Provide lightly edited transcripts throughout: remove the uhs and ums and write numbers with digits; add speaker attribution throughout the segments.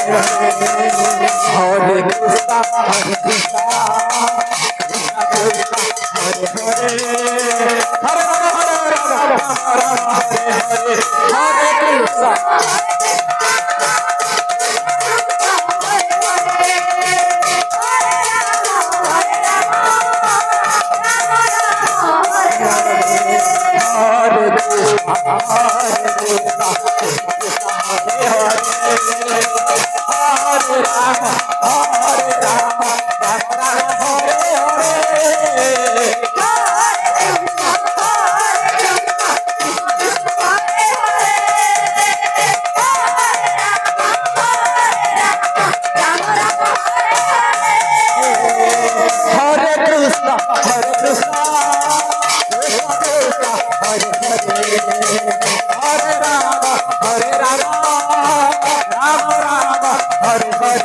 Speaker 1: Hare Krishna, Hare Krishna, Krishna Krishna, Hare Hare, Hare Rama, Hare Rama, Hare Krishna.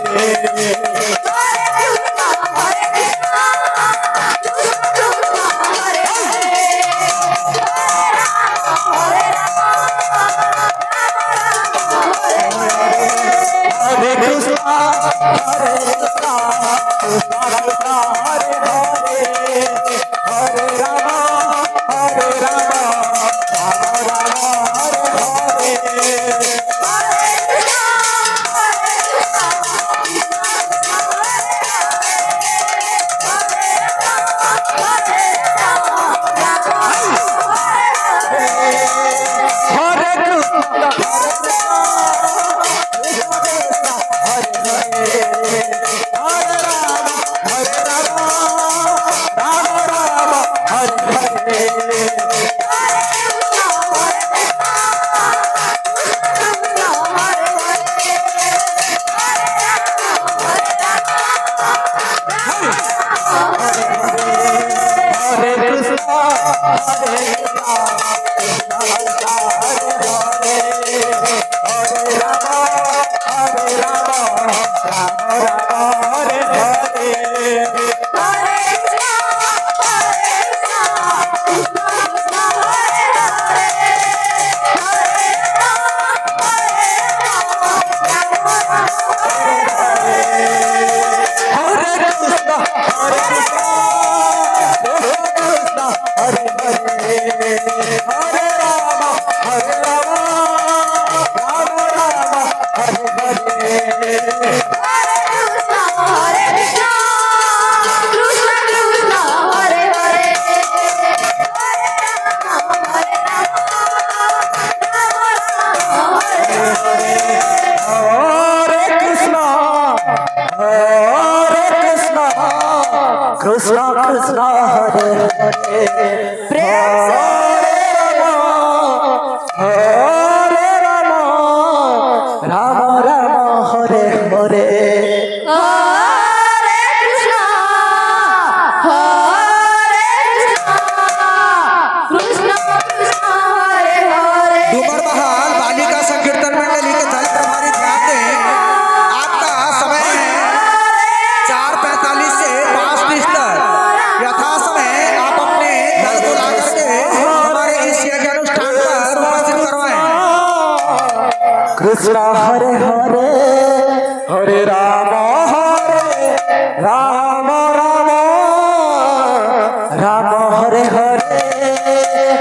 Speaker 1: Krishna Krishna Hare Hare Hare Rama Hare Rama Rama Rama Hare Hare
Speaker 2: Dumarbahal बालिका संकीर्तन मंडली के दल प्रभारी ध्यान दें। आपका समय है 4:45 से 5:30 तक। यथा समय आप अपने दल को ला करके हमारे इस यज्ञ अनुष्ठान पर उपस्थित करवाएं।
Speaker 1: Krishna Hare Hare Hare Rama Rama Rama Rama Hare Hare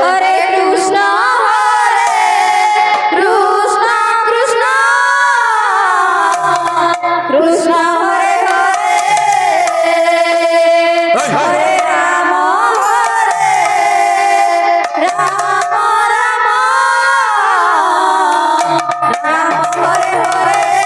Speaker 3: Hare Krishna Krishna Krishna Hare Hare Hare Rama Rama Rama Hare Hare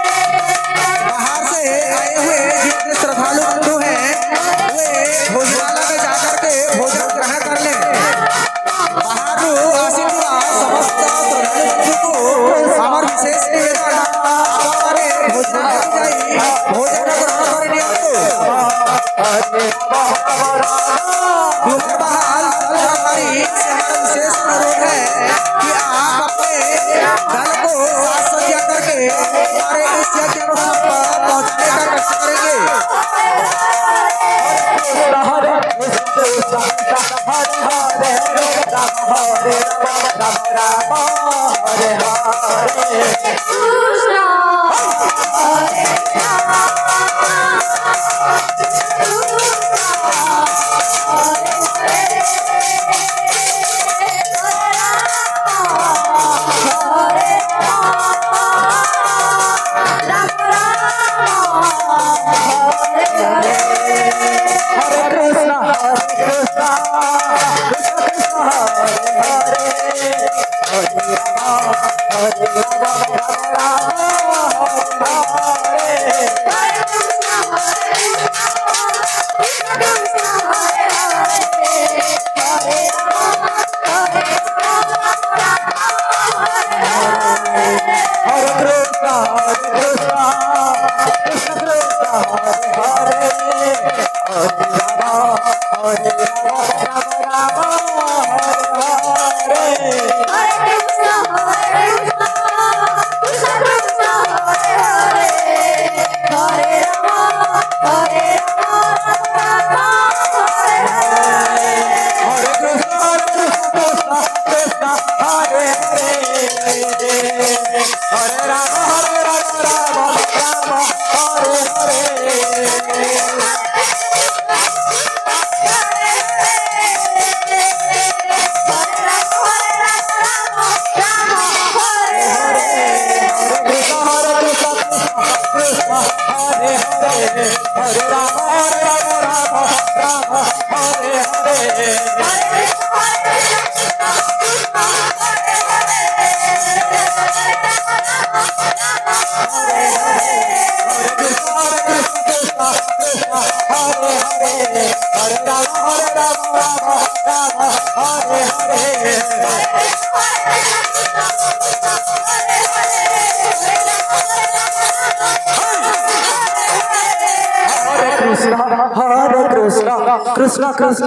Speaker 2: बाहर से आए हुए जितने श्रद्धालु बंधु हैं वे भोजनालय में जाकर के भोजन ग्रहण कर लें। बाहर आसितुआ समस्त श्रद्धालु बंधु को हमार विशेष निवेदन आपने भोजन भोजन ग्रहण कर लिया तो दूसरे बाहर हमारी से हमारा विशेष अनुरोध है कि आप अपने दल को साथ सज्जा करके हमारे इस यज्ञ स्थल पर पहुंचने का कष्ट करेंगे।
Speaker 1: Krishna Krishna